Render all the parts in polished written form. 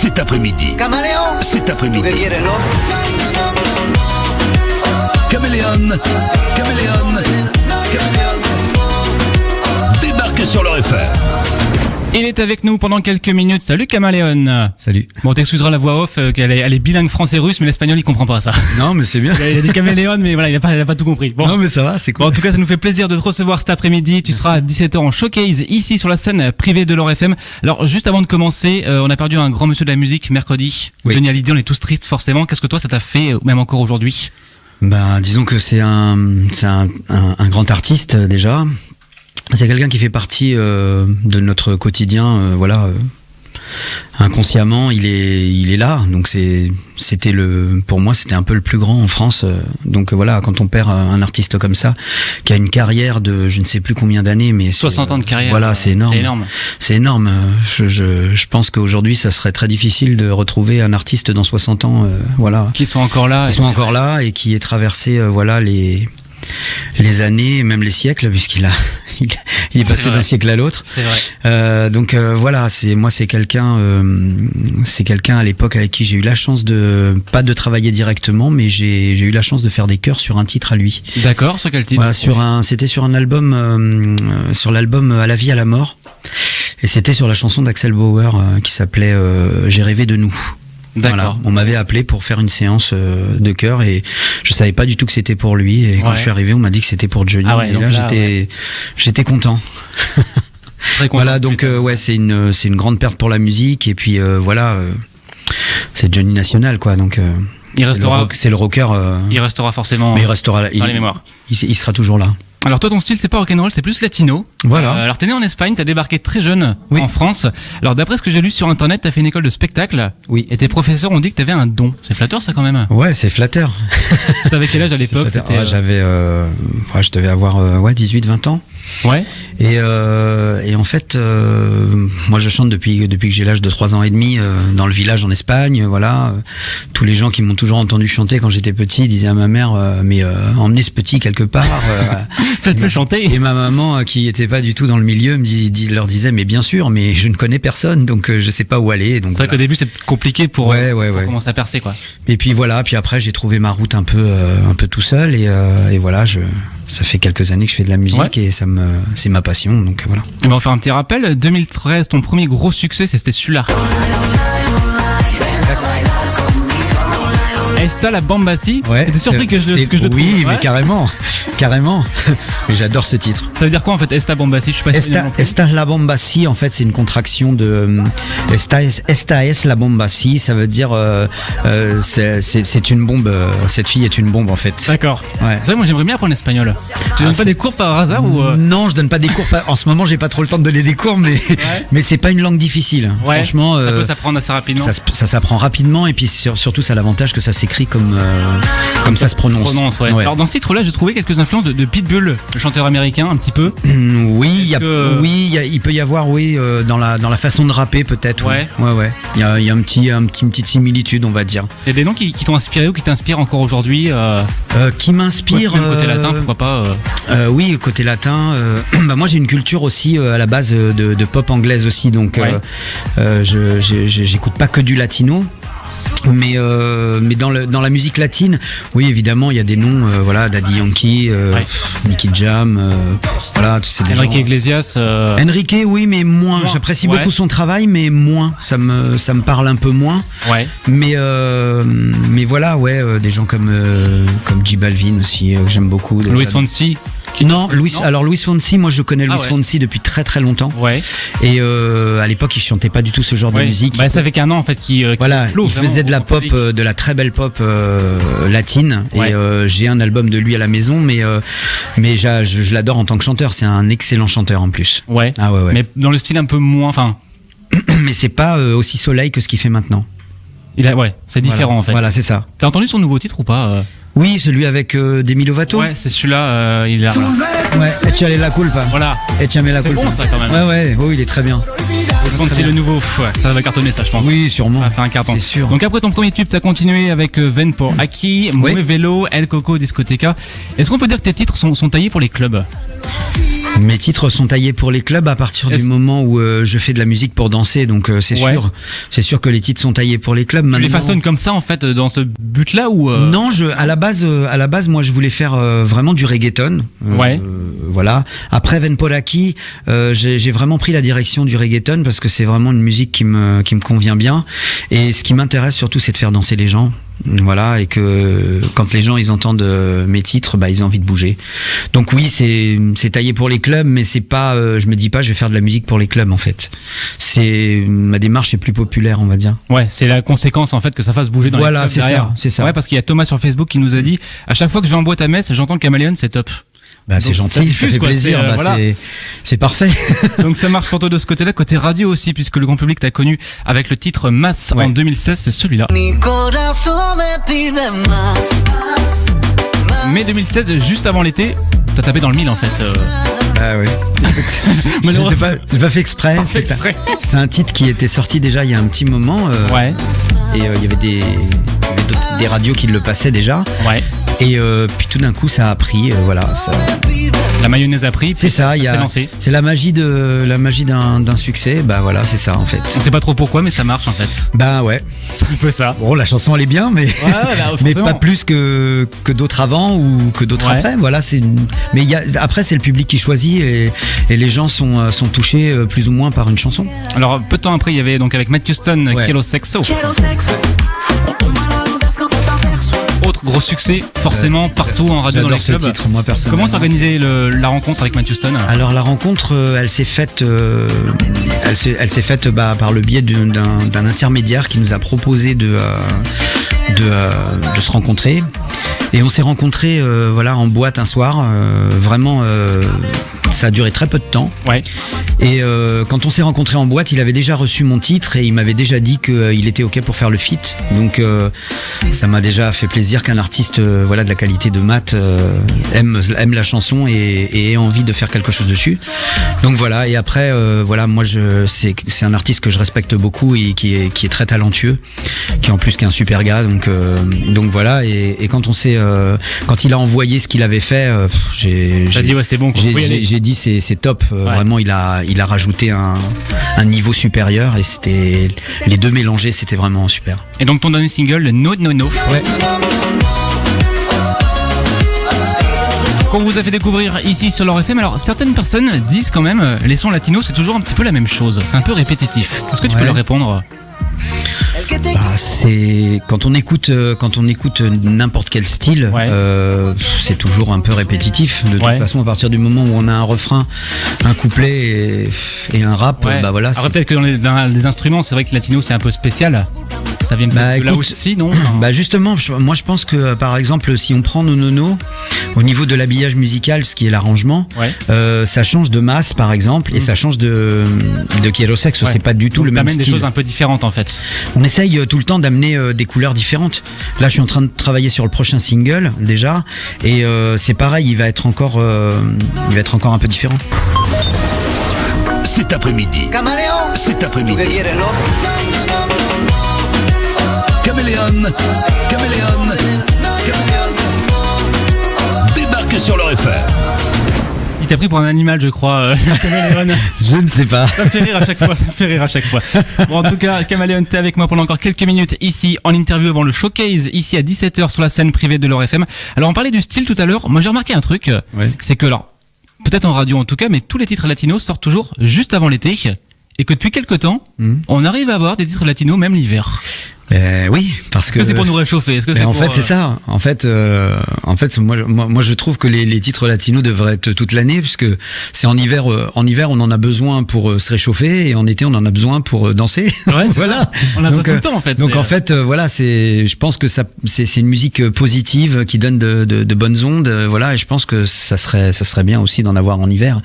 cet après-midi. Camaleón. Cet après-midi. ¿Qué quieres, no? Caméléon. Débarque sur leur FM. Il est avec nous pendant quelques minutes. Salut Caméléon. Salut. Bon, t'excuseras la voix off, qu'elle est bilingue français russe, mais l'espagnol il comprend pas ça. Non, mais c'est bien. Il a dit Caméléon, mais voilà, il a pas tout compris. Bon. Non, mais ça va, c'est cool. Bon, en tout cas, ça nous fait plaisir de te recevoir cet après-midi. Tu seras à 17h en showcase ici sur la scène privée de l'Or FM. Alors, juste avant de commencer, on a perdu un grand monsieur de la musique mercredi. Oui. Johnny Hallyday, on est tous tristes forcément. Qu'est-ce que toi ça t'a fait, même encore aujourd'hui? Ben, disons que c'est un grand artiste déjà. C'est quelqu'un qui fait partie de notre quotidien, inconsciemment, il est là. Donc pour moi, c'était un peu le plus grand en France. Donc voilà, quand on perd un artiste comme ça, qui a une carrière de je ne sais plus combien d'années, mais 60 ans de carrière. Voilà, c'est énorme. C'est énorme. C'est énorme. Je pense qu'aujourd'hui, ça serait très difficile de retrouver un artiste dans 60 ans, Qui sont encore là. Et qui ait traversé, les années, même les siècles, puisqu'il est passé d'un siècle à l'autre. C'est vrai. C'est quelqu'un à l'époque avec qui j'ai eu la chance pas de travailler directement, mais j'ai eu la chance de faire des chœurs sur un titre à lui. D'accord, sur quel titre? Voilà, c'était sur un album, sur l'album À la vie, à la mort. Et c'était sur la chanson d'Axel Bauer qui s'appelait J'ai rêvé de nous. D'accord. Voilà, on m'avait appelé pour faire une séance de chœur et je savais pas du tout que c'était pour lui, et quand je suis arrivé on m'a dit que c'était pour Johnny, et là j'étais content. Très content. Voilà, donc c'est une grande perte pour la musique, et puis c'est Johnny national quoi, donc c'est le rocker. Il restera forcément. Mais il restera dans les mémoires. Il sera toujours là. Alors toi, ton style, c'est pas rock'n'roll, c'est plus latino. Voilà. Alors t'es né en Espagne, t'as débarqué très jeune Oui. en France. Alors d'après ce que j'ai lu sur internet, t'as fait une école de spectacle. Oui. Et tes professeurs ont dit que t'avais un don. C'est flatteur ça quand même. Ouais, c'est flatteur. T'avais quel âge à l'époque? Je devais avoir 18-20 ans. Ouais. Et en fait, moi je chante depuis que j'ai l'âge de 3 ans et demi dans le village en Espagne. Voilà, tous les gens qui m'ont toujours entendu chanter quand j'étais petit disaient à ma mère emmenez ce petit quelque part. Faites-le chanter. Et ma maman, qui était pas du tout dans le milieu, leur disait mais bien sûr, mais je ne connais personne, donc je sais pas où aller. Donc c'est vrai qu'au début c'est compliqué pour commencer à percer quoi. Et puis voilà, puis après j'ai trouvé ma route un peu tout seul, et voilà, ça fait quelques années que je fais de la musique, et c'est ma passion, donc voilà. On va faire un petit rappel. 2013, ton premier gros succès, c'était celui-là. Esta la Bambassi. Ouais, t'étais surpris que je le trouve? Oui, mais carrément. Mais j'adore ce titre. Ça veut dire quoi en fait, Esta Bambassi? Je suis pas Esta la Bambassi, en fait, c'est une contraction de Esta es la Bambassi. Ça veut dire c'est une bombe. Cette fille est une bombe en fait. D'accord. Ouais. C'est vrai, moi j'aimerais bien apprendre l'espagnol. Tu donnes pas des cours par hasard ou Non, je donne pas des cours. En ce moment, j'ai pas trop le temps de donner des cours, mais c'est pas une langue difficile. Ouais. Franchement, ça peut s'apprendre assez rapidement. Ça s'apprend rapidement, et puis surtout ça a l'avantage que ça s'écrit comme ça se prononce. Ouais. Alors dans ce titre-là, j'ai trouvé quelques influences de Pitbull, le chanteur américain, un petit peu. Oui, il peut y avoir dans la façon de rapper peut-être. Ouais. Ouais. Il y a une petite similitude, on va dire. Il y a des noms qui t'ont inspiré ou qui t'inspirent encore aujourd'hui. Qui m'inspire. Même côté latin, pourquoi pas. Oui, côté latin. Moi, j'ai une culture aussi à la base de pop anglaise aussi, donc j'écoute pas que du latino. Mais dans la musique latine, oui, évidemment, il y a des noms, Daddy Yankee, Nicky Jam, c'est des Enrique gens. Iglesias. Enrique, oui, mais moins. J'apprécie beaucoup son travail, mais moins. Ça me parle un peu moins. Ouais. Mais des gens comme J Balvin aussi, que j'aime beaucoup. Luis Fonsi. Alors Luis Fonsi, moi je connais Luis Fonsi depuis très très longtemps. Ouais. Et à l'époque, il chantait pas du tout ce genre de musique. Ça fait qu'un an en fait qui il faisait de la pop, de la très belle pop latine. Ouais. Et j'ai un album de lui à la maison, mais je l'adore en tant que chanteur. C'est un excellent chanteur en plus. Ouais. Ah ouais. Mais dans le style un peu moins, enfin. Mais c'est pas aussi soleil que ce qu'il fait maintenant. C'est différent en fait. Voilà, c'est ça. T'as entendu son nouveau titre ou pas? Oui, celui avec Demi Lovato. Ouais, c'est celui-là. Il a. Ouais, Échale la culpa. Voilà. Échame la culpa. C'est bon ça quand même. Ouais, il est très bien. C'est le nouveau. Ça va cartonner ça, je pense. Oui, sûrement. Ça va faire un carton. C'est sûr. Donc après ton premier tube, t'as continué avec Ven por Aquí, Muévelo, El Coco, Discoteca. Est-ce qu'on peut dire que tes titres sont taillés pour les clubs? Mes titres sont taillés pour les clubs à partir du moment où je fais de la musique pour danser, donc c'est sûr que les titres sont taillés pour les clubs. Tu les façonnes comme ça en fait dans ce but-là ou Non, à la base, moi je voulais faire vraiment du reggaeton. Voilà. Après Venporaki, j'ai vraiment pris la direction du reggaeton parce que c'est vraiment une musique qui me convient bien. Et ce qui m'intéresse surtout, c'est de faire danser les gens. Voilà, et que quand les gens ils entendent mes titres, ils ont envie de bouger. Donc oui, c'est taillé pour les clubs, mais c'est pas, je me dis pas je vais faire de la musique pour les clubs en fait. Ma démarche est plus populaire, on va dire. Ouais, c'est la conséquence en fait que ça fasse bouger dans les clubs derrière. C'est ça. Ouais, parce qu'il y a Thomas sur Facebook qui nous a dit à chaque fois que je vais en boîte à Metz, j'entends Caméléon, c'est top. C'est gentil, ça fait plaisir, voilà. C'est parfait. Donc ça marche pour toi de ce côté-là, côté radio aussi, puisque le grand public t'a connu avec le titre Mass en 2016, c'est celui-là. Mai 2016, juste avant l'été, t'as tapé dans le mille en fait. Ah oui. J'ai pas fait exprès. C'est un titre qui était sorti déjà il y a un petit moment. Et il y avait des radios qui le passaient déjà. Ouais. Et puis tout d'un coup ça a pris, La mayonnaise a pris, c'est ça, s'est lancé. C'est la magie d'un succès, voilà, c'est ça en fait. On sait pas trop pourquoi, mais ça marche en fait. Ouais. C'est un peu ça. Bon, la chanson elle est bien, mais mais pas plus que d'autres avant ou que d'autres après. Voilà, mais après c'est le public qui choisit et les gens sont touchés plus ou moins par une chanson. Alors peu de temps après, il y avait donc avec Matt Houston, Kilo Sexo. Autre gros succès, forcément, partout en radio dans les clubs. Titre, moi, comment s'organisait la rencontre avec Matt Houston ? Alors la rencontre, elle s'est faite par le biais d'un intermédiaire qui nous a proposé de se rencontrer. Et on s'est rencontrés en boîte un soir. Vraiment, ça a duré très peu de temps. Ouais. Et quand on s'est rencontrés en boîte, il avait déjà reçu mon titre et il m'avait déjà dit qu'il était OK pour faire le feat. Donc ça m'a déjà fait plaisir qu'un artiste de la qualité de Matt aime la chanson et ait envie de faire quelque chose dessus. Donc voilà. Et après, moi c'est un artiste que je respecte beaucoup et qui est très talentueux, qui en plus qui est un super gars. Donc voilà. Et quand il a envoyé ce qu'il avait fait, j'ai dit c'est bon. J'ai dit c'est top. Vraiment, il a rajouté un niveau supérieur et c'était les deux mélangés, c'était vraiment super. Et donc ton dernier single, No No No. Ouais. Qu'on vous a fait découvrir ici sur l'Or FM. Alors certaines personnes disent quand même les sons latinos c'est toujours un petit peu la même chose, c'est un peu répétitif. Est-ce que tu peux leur répondre ? C'est quand on écoute n'importe quel style, c'est toujours un peu répétitif. De toute façon, à partir du moment où on a un refrain, un couplet et un rap, voilà. Après peut-être que dans les instruments, c'est vrai que latino c'est un peu spécial. Ça vient peut-être de là aussi, non ? Justement, moi je pense que par exemple, si on prend No No No, au niveau de l'habillage musical, ce qui est l'arrangement, ça change de Mass par exemple, et ça change de Quiero Sexo. C'est pas du tout le même style. Des choses un peu différentes en fait. On essaye tout le temps d'amener des couleurs différentes. Là, je suis en train de travailler sur le prochain single déjà, et c'est pareil, il va être encore un peu différent. Cet après-midi. Caméléon débarque sur l'Or FM. Il t'a pris pour un animal, je crois, Caméléon. Je ne sais pas. Ça me fait rire à chaque fois. Bon, en tout cas, Caméléon, t'es avec moi pendant encore quelques minutes ici en interview avant le showcase, ici à 17h sur la scène privée de l'Or FM. Alors, on parlait du style tout à l'heure. Moi, j'ai remarqué un truc. C'est que, alors, peut-être en radio en tout cas, mais tous les titres latinos sortent toujours juste avant l'été. Et que depuis quelques temps, on arrive à avoir des titres latinos même l'hiver. Oui, parce que c'est pour nous réchauffer. Est-ce que c'est en fait c'est ça. En fait, moi je trouve que les titres latinos devraient être toute l'année, puisque c'est en hiver. En hiver, on en a besoin pour se réchauffer, et en été, on en a besoin pour danser. Ouais, voilà. On a besoin tout le temps en fait. Donc en fait, je pense que c'est une musique positive qui donne de bonnes ondes. Voilà, et je pense que ça serait bien aussi d'en avoir en hiver.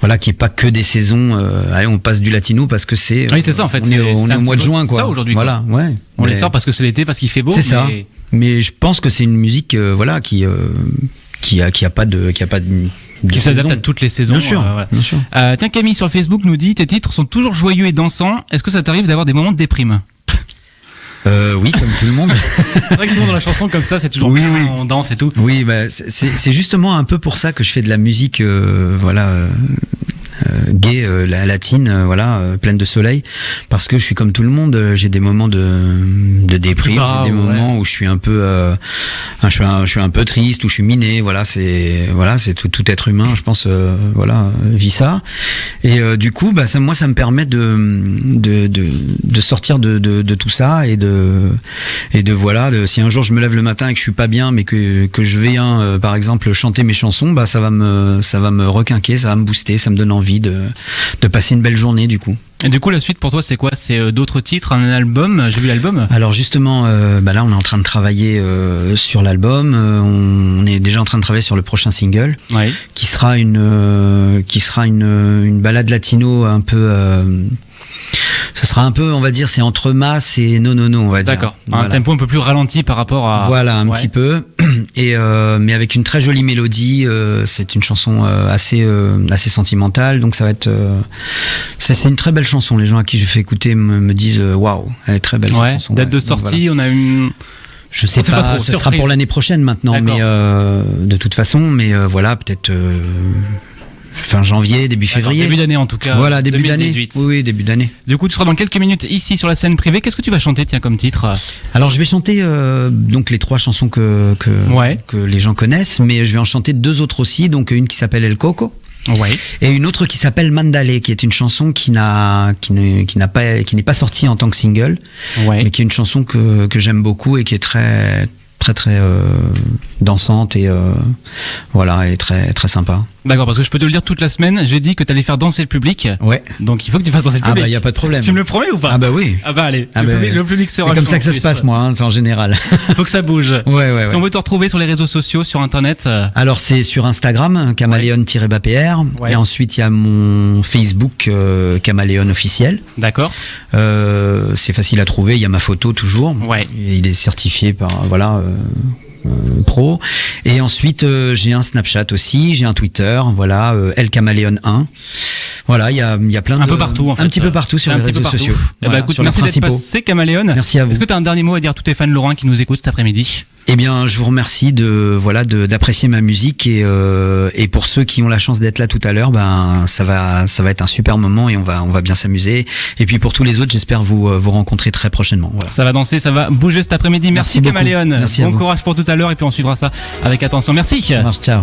Voilà, qui est pas que des saisons. Allez, on passe du latino parce que c'est. Oui, c'est ça en fait. On est au mois de juin, quoi. Ça aujourd'hui. Voilà, ouais. On les sort parce que c'est l'été, parce qu'il fait beau. C'est ça. Mais je pense que c'est une musique, qui a pas de qui s'adapte à toutes les saisons. Bien sûr. Bien sûr. Tiens, Camille sur Facebook nous dit tes titres sont toujours joyeux et dansants. Est-ce que ça t'arrive d'avoir des moments de déprime ? Oui, comme tout le monde. C'est vrai que souvent dans la chanson comme ça, c'est toujours Oui, bien, oui. on danse et tout. Oui, bah, c'est justement un peu pour ça que je fais de la musique, gaie, latine, pleine de soleil, parce que je suis comme tout le monde. J'ai des moments de déprime, Ah, j'ai des ouais. moments où je suis un peu, je suis un peu triste, où je suis miné. C'est tout être humain, je pense, vit ça. Et du coup, bah, ça me permet de sortir de tout ça et si un jour je me lève le matin et que je suis pas bien, mais que je viens, par exemple, chanter mes chansons, bah, ça va me requinquer, ça va me booster, ça me donne envie de passer une belle journée, du coup. Et du coup, la suite pour toi, c'est quoi? C'est d'autres titres, un album? J'ai vu l'album. Alors justement, là on est en train de travailler sur l'album. On est déjà en train de travailler sur le prochain single, Ouais. qui sera une balade latino un peu. Ce sera un peu, on va dire, c'est entre masse et non, on va dire. D'accord. Un Voilà. tempo un peu plus ralenti par rapport à. Voilà, un Ouais. petit peu. Et mais avec une très jolie mélodie. C'est une chanson assez sentimentale, donc ça va être. C'est une très belle chanson. Les gens à qui je fais écouter me disent waouh, elle est très belle cette Ouais. chanson. Date ouais. de Donc, sortie, voilà. on a une. Je sais On sait pas pas, trop, ce sera surprise. pour l'année prochaine maintenant, D'accord. mais de toute façon, mais voilà, peut-être fin janvier, début février. Début d'année en tout cas. Voilà, début d'année. 2018. Oui, début d'année. Du coup, tu seras dans quelques minutes ici sur la scène privée. Qu'est-ce que tu vas chanter, tiens, comme titre? Alors, je vais chanter donc les 3 chansons que Ouais. les gens connaissent, mais je vais en chanter 2 autres aussi. Donc une qui s'appelle El Coco Ouais. et une autre qui s'appelle Mandalé, qui est une chanson qui n'est pas sortie en tant que single, Ouais. mais qui est une chanson que j'aime beaucoup et qui est très dansante et et très très sympa. D'accord, parce que je peux te le dire toute la semaine, j'ai dit que t'allais faire danser le public. Ouais. Donc il faut que tu fasses danser le Ah public. bah y a pas de problème. Tu me le promets ou pas? Ah bah oui. Ah bah allez, Ah le, bah, public, le public c'est sera comme chaud ça que ça en se plus. passe, moi, hein, c'est en général. Faut que ça bouge. Ouais. Si on veut te retrouver sur les réseaux sociaux, sur internet, Alors c'est sur Instagram, Caméléon-BPR, Ouais. et ensuite il y a mon Facebook Caméléon officiel. d'accord. C'est facile à trouver, il y a ma photo toujours. Ouais. Et il est certifié par pro. Et ensuite j'ai un Snapchat aussi, j'ai un Twitter, El Caméléon 1. Voilà, il y a plein Un peu partout en fait. un petit peu partout sur Un les petit peu réseaux partout. sociaux. Eh ben, écoute, sur les merci d'être principaux. passé, Caméléon. Merci à vous. Est-ce que tu as un dernier mot à dire à tous tes fans Laurent qui nous écoutent cet après-midi? Eh bien, je vous remercie d'apprécier ma musique et pour ceux qui ont la chance d'être là tout à l'heure, ben ça va être un super moment et on va bien s'amuser. Et puis pour tous les autres, j'espère vous rencontrer très prochainement. Voilà. Ça va danser, ça va bouger cet après-midi. Merci Merci beaucoup. Caméléon. Merci à Bon vous. courage pour tout à l'heure et puis on suivra ça avec attention. Merci. Ça marche, ciao.